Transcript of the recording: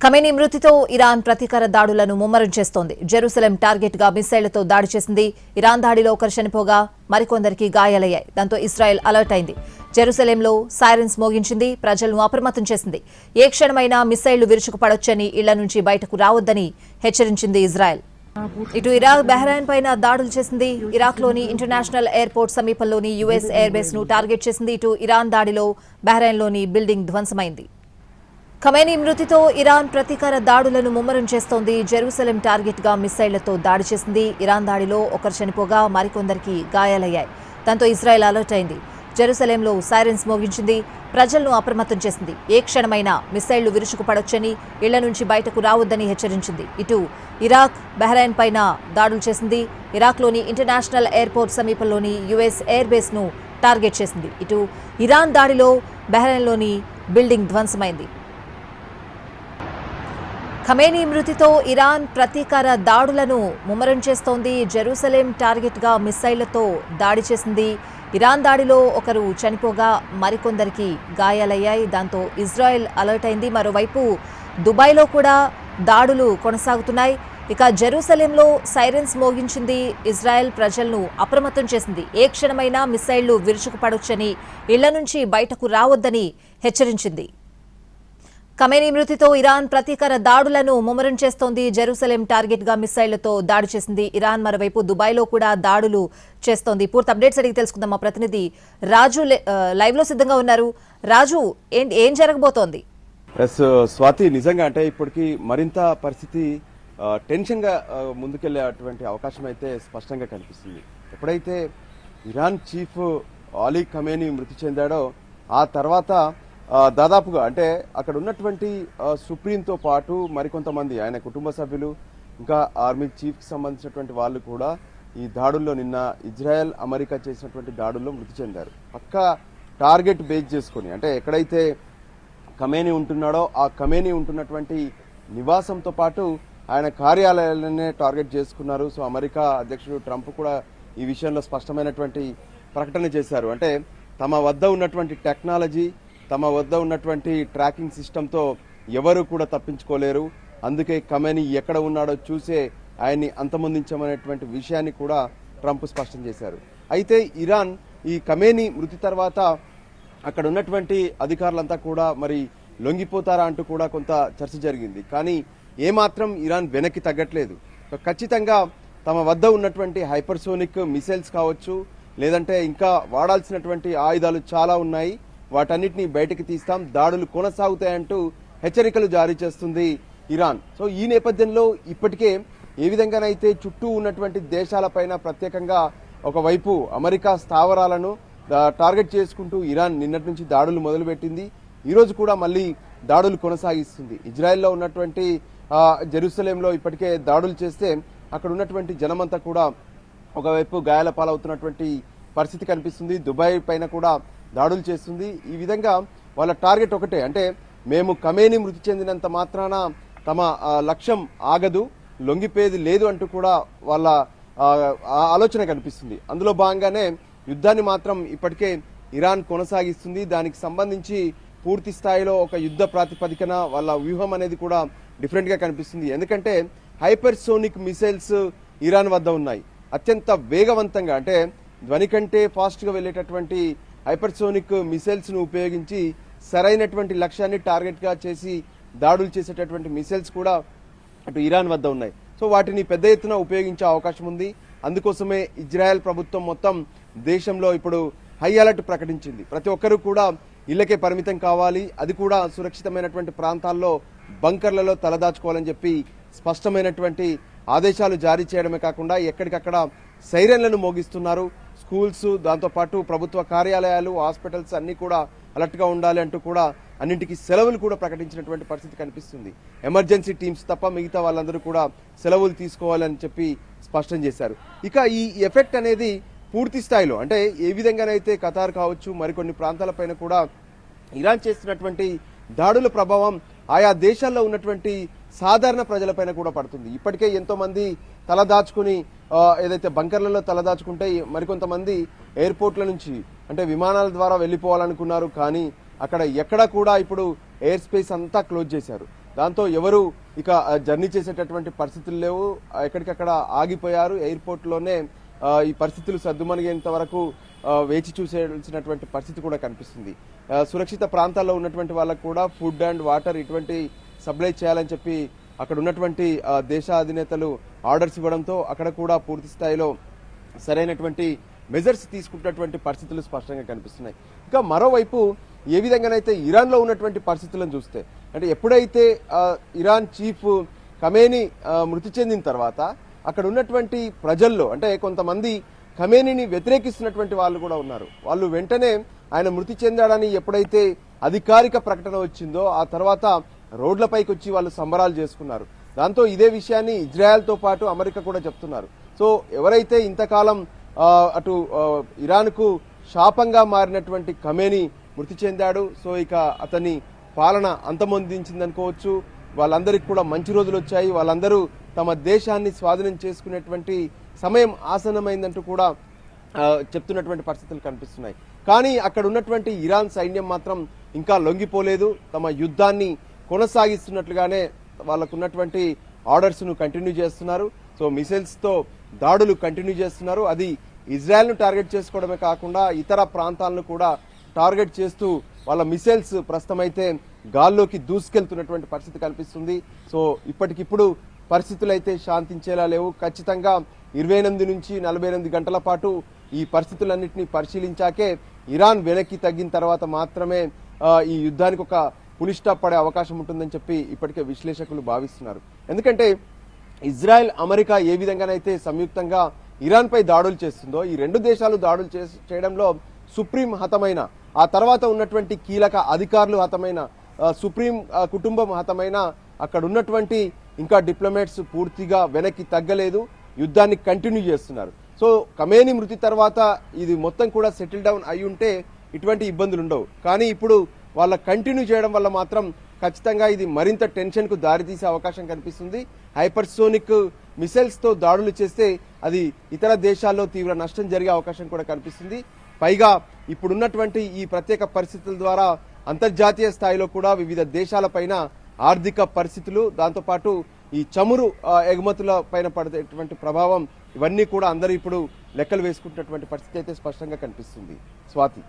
Khamenei మృతితో Iran ప్రతీకార దాడులను ముమ్మరం చేస్తోంది. జెరూసలేం టార్గెట్ గా మిసైళ్లతో దాడి చేసింది. ఇరాన్ దాడిలో ఒకరు చనిపోగా మరికొందరికి గాయాలయ్యాయి. దాంతో ఇజ్రాయెల్ అలర్ట్ అయింది. జెరూసలేంలో సైరన్స్ మోగించింది, ప్రజలను అప్రమత్తం చేసింది. ఏ క్షణమైనా మిసైళ్లు విరుచుకుపడొచ్చని, ఇళ్ల నుంచి బయటకు రావద్దని హెచ్చరించింది ఇజ్రాయెల్. ఇటు ఇరాక్ బహ్రెయిన్ పైన దాడులు చేసింది. ఇరాక్లోని ఇంటర్నేషనల్ ఎయిర్పోర్ట్ సమీపంలోని యుఎస్ ఎయిర్ బేస్ ను టార్గెట్ చేసింది. ఇటు ఇరాన్ దాడిలో బహ్రెయిన్లోని బిల్డింగ్ ధ్వంసమైంది. ఖమేనీ మృతితో ఇరాన్ ప్రతీకార దాడులను ముమ్మరం చేస్తోంది. జెరూసలేం టార్గెట్ గా మిసైళ్లతో దాడి చేసింది. ఇరాన్ దాడిలో ఒకరు చనిపోగా మరికొందరికి గాయాలయ్యాయి. దాంతో ఇజ్రాయెల్ అలర్ట్ అయింది. జెరూసలేంలో సైరన్స్ మోగించింది, ప్రజలను అప్రమత్తం చేసింది. ఏ క్షణమైనా మిసైళ్లు విరుచుకుపడొచ్చని, ఇళ్ల నుంచి బయటకు రావద్దని హెచ్చరించింది. ఇటు ఇరాక్ బహ్రెయిన్ పైన దాడులు చేసింది. ఇరాక్లోని ఇంటర్నేషనల్ ఎయిర్పోర్ట్ సమీపంలోని యుఎస్ ఎయిర్ బేస్ ను టార్గెట్ చేసింది. ఇటు ఇరాన్ దాడిలో బహ్రెయిన్లోని బిల్డింగ్ ధ్వంసమైంది. ఖమేనీ మృతితో ఇరాన్ ప్రతీకార దాడులను ముమ్మరం చేస్తోంది. జెరూసలేం టార్గెట్ గా మిసైళ్లతో దాడి చేసింది. ఇరాన్ దాడిలో ఒకరు చనిపోగా మరికొందరికి గాయాలయ్యాయి. దాంతో ఇజ్రాయెల్ అలర్ట్ అయింది. మరోవైపు దుబాయ్లో కూడా దాడులు కొనసాగుతున్నాయి. ఇక జెరూసలేంలో సైరన్స్ మోగించింది. ఇజ్రాయెల్ ప్రజలను అప్రమత్తం చేసింది. ఏ క్షణమైనా మిసైళ్లు విరుచుకుపడొచ్చని, ఇళ్ల నుంచి బయటకు రావద్దని హెచ్చరించింది. ఖమేనీ మృతితో ఇరాన్ ప్రతీకార దాడులను ముమ్మరం చేస్తోంది. జెరూసలేం టార్గెట్ గా మిసైళ్లతో దాడి చేసింది ఇరాన్. మరోవైపు దుబాయ్లో కూడా దాడులు చేస్తోంది. పూర్తి అప్డేట్స్ అడిగి తెలుసుకుందాం. మా ప్రతినిధి రాజు లైవ్ లో సిద్ధంగా ఉన్నారు. రాజు, ఏం జరగబోతోంది? స్వాతి, నిజంగా అంటే ఇప్పటికి మరింత పరిస్థితి టెన్షన్ గా ముందుకెళ్లేటువంటి అవకాశం అయితే స్పష్టంగా కనిపిస్తుంది. ఎప్పుడైతే ఇరాన్ చీఫ్ అలీ ఖమేనీ మృతి చెందాడో ఆ తర్వాత దాదాపుగా అంటే అక్కడ ఉన్నటువంటి సుప్రీంతో పాటు మరికొంతమంది ఆయన కుటుంబ సభ్యులు, ఇంకా ఆర్మీ చీఫ్ కి సంబంధించినటువంటి వాళ్ళు కూడా ఈ దాడుల్లో నిన్న ఇజ్రాయెల్ అమెరికా చేసినటువంటి దాడుల్లో మృతి చెందారు. పక్కా టార్గెట్ బేస్ చేసుకుని, అంటే ఎక్కడైతే ఖమేనీ ఉంటున్నాడో ఆ ఖమేనీ ఉంటున్నటువంటి నివాసంతో పాటు ఆయన కార్యాలయాలనే టార్గెట్ చేసుకున్నారు. సో అమెరికా అధ్యక్షుడు ట్రంప్ కూడా ఈ విషయంలో స్పష్టమైనటువంటి ప్రకటన చేశారు. అంటే తమ వద్ద ఉన్నటువంటి టెక్నాలజీ, తమ వద్ద ఉన్నటువంటి ట్రాకింగ్ సిస్టంతో ఎవరు కూడా తప్పించుకోలేరు, అందుకే ఖమేనీ ఎక్కడ ఉన్నాడో చూసే ఆయన్ని అంతమొందించమనేటువంటి విషయాన్ని కూడా ట్రంప్ స్పష్టం చేశారు. అయితే ఇరాన్ ఈ ఖమేనీ మృతి తర్వాత అక్కడ ఉన్నటువంటి అధికారులంతా కూడా మరి లొంగిపోతారా అంటూ కూడా కొంత చర్చ జరిగింది. కానీ ఏమాత్రం ఇరాన్ వెనక్కి తగ్గట్లేదు. ఖచ్చితంగా తమ వద్ద ఉన్నటువంటి హైపర్సోనిక్ మిసైల్స్ కావచ్చు, లేదంటే ఇంకా వాడాల్సినటువంటి ఆయుధాలు చాలా ఉన్నాయి, వాటన్నిటిని బయటకు తీస్తాం, దాడులు కొనసాగుతాయంటూ హెచ్చరికలు జారీ చేస్తుంది ఇరాన్. సో ఈ నేపథ్యంలో ఇప్పటికే ఏ విధంగానైతే చుట్టూ ఉన్నటువంటి దేశాలపైన ప్రత్యేకంగా ఒకవైపు అమెరికా స్థావరాలను టార్గెట్ చేసుకుంటూ ఇరాన్ నిన్నటి నుంచి దాడులు మొదలుపెట్టింది. ఈరోజు కూడా మళ్ళీ దాడులు కొనసాగిస్తుంది. ఇజ్రాయెల్లో ఉన్నటువంటి జెరూసలేంలో ఇప్పటికే దాడులు చేస్తే అక్కడ ఉన్నటువంటి జనమంతా కూడా ఒకవైపు గాయాల పాలవుతున్నటువంటి పరిస్థితి కనిపిస్తుంది. దుబాయ్ పైన కూడా దాడులు చేస్తుంది. ఈ విధంగా వాళ్ళ టార్గెట్ ఒకటే, అంటే మేము ఖమేనీ మృతి చెందినంత మాత్రాన తమ లక్ష్యం ఆగదు, లొంగిపోయేది లేదు అంటూ కూడా వాళ్ళ ఆలోచన కనిపిస్తుంది. అందులో భాగంగానే యుద్ధాన్ని మాత్రం ఇప్పటికే ఇరాన్ కొనసాగిస్తుంది. దానికి సంబంధించి పూర్తి స్థాయిలో ఒక యుద్ధ ప్రాతిపదికన వాళ్ళ వ్యూహం అనేది కూడా డిఫరెంట్ గా కనిపిస్తుంది. ఎందుకంటే హైపర్సోనిక్ మిసైల్స్ ఇరాన్ వద్ద ఉన్నాయి. అత్యంత వేగవంతంగా, అంటే ధ్వని కంటే ఫాస్ట్ గా వెళ్లేటటువంటి హైపర్సోనిక్ మిసైల్స్ ను ఉపయోగించి సరైనటువంటి లక్ష్యాన్ని టార్గెట్ గా చేసి దాడులు చేసేటటువంటి మిసైల్స్ కూడా అటు ఇరాన్ వద్ద ఉన్నాయి. సో వాటిని పెద్ద ఎత్తున ఉపయోగించే అవకాశం ఉంది. అందుకోసమే ఇజ్రాయెల్ ప్రభుత్వం మొత్తం దేశంలో ఇప్పుడు హై అలర్ట్ ప్రకటించింది. ప్రతి ఒక్కరూ కూడా ఇళ్లకే పరిమితం కావాలి, అది కూడా సురక్షితమైనటువంటి ప్రాంతాల్లో బంకర్లలో తలదాచుకోవాలని చెప్పి స్పష్టమైనటువంటి ఆదేశాలు జారీ చేయడమే కాకుండా ఎక్కడికక్కడ సైరన్లను మోగిస్తున్నారు. స్కూల్స్, దాంతోపాటు ప్రభుత్వ కార్యాలయాలు, హాస్పిటల్స్ అన్ని కూడా అలర్ట్ గా ఉండాలి అంటూ కూడా అన్నింటికి సెలవులు కూడా ప్రకటించినటువంటి పరిస్థితి కనిపిస్తుంది. ఎమర్జెన్సీ టీమ్స్ తప్ప మిగతా వాళ్ళందరూ కూడా సెలవులు తీసుకోవాలని చెప్పి స్పష్టం చేశారు. ఇక ఈ ఎఫెక్ట్ అనేది పూర్తి స్థాయిలో, అంటే ఏ విధంగానైతే ఖతార్ కావచ్చు మరికొన్ని ప్రాంతాలపైన కూడా ఇరాన్ చేస్తున్నటువంటి దాడుల ప్రభావం ఆయా దేశాల్లో ఉన్నటువంటి సాధారణ ప్రజలపైన కూడా పడుతుంది. ఇప్పటికే ఎంతో మంది తలదాచుకుని ఏదైతే బంకర్లలో తలదాచుకుంటే మరికొంతమంది ఎయిర్పోర్ట్ల నుంచి, అంటే విమానాల ద్వారా వెళ్ళిపోవాలనుకున్నారు. కానీ అక్కడ ఎక్కడ కూడా ఇప్పుడు ఎయిర్ స్పేస్ అంతా క్లోజ్ చేశారు. దాంతో ఎవరు ఇక జర్నీ చేసేటటువంటి పరిస్థితులు లేవు. ఎక్కడికక్కడ ఆగిపోయారు. ఎయిర్పోర్ట్లోనే ఈ పరిస్థితులు సద్దుమణిగేంత వరకు వేచి చూసేయాల్సినటువంటి పరిస్థితి కూడా కనిపిస్తుంది. సురక్షిత ప్రాంతాల్లో ఉన్నటువంటి వాళ్ళకు కూడా ఫుడ్ అండ్ వాటర్ ఇటువంటి సప్లై చేయాలని చెప్పి అక్కడ ఉన్నటువంటి దేశ అధినేతలు ఆర్డర్స్ ఇవ్వడంతో అక్కడ కూడా పూర్తి స్థాయిలో సరైనటువంటి మెజర్స్ తీసుకుంటున్నటువంటి పరిస్థితులు స్పష్టంగా కనిపిస్తున్నాయి. ఇంకా మరోవైపు ఏ విధంగానైతే ఇరాన్లో ఉన్నటువంటి పరిస్థితులను చూస్తే, అంటే ఎప్పుడైతే ఇరాన్ చీఫ్ ఖమేనీ మృతి చెందిన తర్వాత అక్కడ ఉన్నటువంటి ప్రజల్లో అంటే కొంతమంది ఖమేనీని వ్యతిరేకిస్తున్నటువంటి వాళ్ళు కూడా ఉన్నారు. వాళ్ళు వెంటనే ఆయన మృతి చెందాడని ఎప్పుడైతే అధికారిక ప్రకటన వచ్చిందో ఆ తర్వాత రోడ్లపైకి వచ్చి వాళ్ళు సంబరాలు చేసుకున్నారు. దాంతో ఇదే విషయాన్ని ఇజ్రాయెల్తో పాటు అమెరికా కూడా చెప్తున్నారు. సో ఎవరైతే ఇంతకాలం అటు ఇరాన్కు శాపంగా మారినటువంటి ఖమేనీ మృతి చెందాడు. సో ఇక అతని పాలన అంతమొందించిందనుకోవచ్చు. వాళ్ళందరికీ కూడా మంచి రోజులు వచ్చాయి. వాళ్ళందరూ తమ దేశాన్ని స్వాధీనం చేసుకునేటువంటి సమయం ఆసన్నమైందంటూ కూడా చెప్తున్నటువంటి పరిస్థితులు కనిపిస్తున్నాయి. కానీ అక్కడ ఉన్నటువంటి ఇరాన్ సైన్యం మాత్రం ఇంకా లొంగిపోలేదు. తమ యుద్ధాన్ని కొనసాగిస్తున్నట్లుగానే వాళ్ళకున్నటువంటి ఆర్డర్స్ను కంటిన్యూ చేస్తున్నారు. సో మిసైల్స్తో దాడులు కంటిన్యూ చేస్తున్నారు. అది ఇజ్రాయెల్ను టార్గెట్ చేసుకోవడమే కాకుండా ఇతర ప్రాంతాలను కూడా టార్గెట్ చేస్తూ వాళ్ళ మిసైల్స్ ప్రస్తుతం అయితే గాల్లోకి దూసుకెళ్తున్నటువంటి పరిస్థితి కనిపిస్తుంది. సో ఇప్పటికిప్పుడు పరిస్థితులు అయితే శాంతించేలా లేవు. ఖచ్చితంగా 28 నుంచి 48 గంటల పాటు ఈ పరిస్థితులన్నింటినీ పరిశీలించాకే ఇరాన్ వెనక్కి తగ్గిన తర్వాత మాత్రమే ఈ యుద్ధానికి ఒక పులి స్టాప్ పడే అవకాశం ఉంటుందని చెప్పి ఇప్పటికే విశ్లేషకులు భావిస్తున్నారు. ఎందుకంటే ఇజ్రాయెల్ అమెరికా ఏ విధంగానైతే సంయుక్తంగా ఇరాన్ పై దాడులు చేస్తుందో ఈ రెండు దేశాలు దాడులు చేయడంలో సుప్రీం హతమైన, ఆ తర్వాత ఉన్నటువంటి కీలక అధికారులు హతమైన, సుప్రీం కుటుంబం హతమైన, అక్కడ ఉన్నటువంటి ఇంకా డిప్లొమాట్స్ పూర్తిగా వెనక్కి తగ్గలేదు, యుద్ధాన్ని కంటిన్యూ చేస్తున్నారు. సో ఖమేనీ మృతి తర్వాత ఇది మొత్తం కూడా సెటిల్ డౌన్ అయి ఉంటే ఇటువంటి ఇబ్బందులు ఉండవు. కానీ ఇప్పుడు వాళ్ళ కంటిన్యూ చేయడం వల్ల మాత్రం ఖచ్చితంగా ఇది మరింత టెన్షన్కు దారితీసే అవకాశం కనిపిస్తుంది. హైపర్సోనిక్ మిసైల్స్తో దాడులు చేస్తే అది ఇతర దేశాల్లో తీవ్ర నష్టం జరిగే అవకాశం కూడా కనిపిస్తుంది. పైగా ఇప్పుడున్నటువంటి ఈ ప్రత్యేక పరిస్థితుల ద్వారా అంతర్జాతీయ స్థాయిలో కూడా వివిధ దేశాలపైన ఆర్థిక పరిస్థితులు, దాంతోపాటు ఈ చమురు ఎగుమతుల పైన పడేటువంటి ప్రభావం, ఇవన్నీ కూడా అందరూ ఇప్పుడు లెక్కలు వేసుకుంటున్నటువంటి పరిస్థితి అయితే స్పష్టంగా కనిపిస్తుంది. స్వాతి.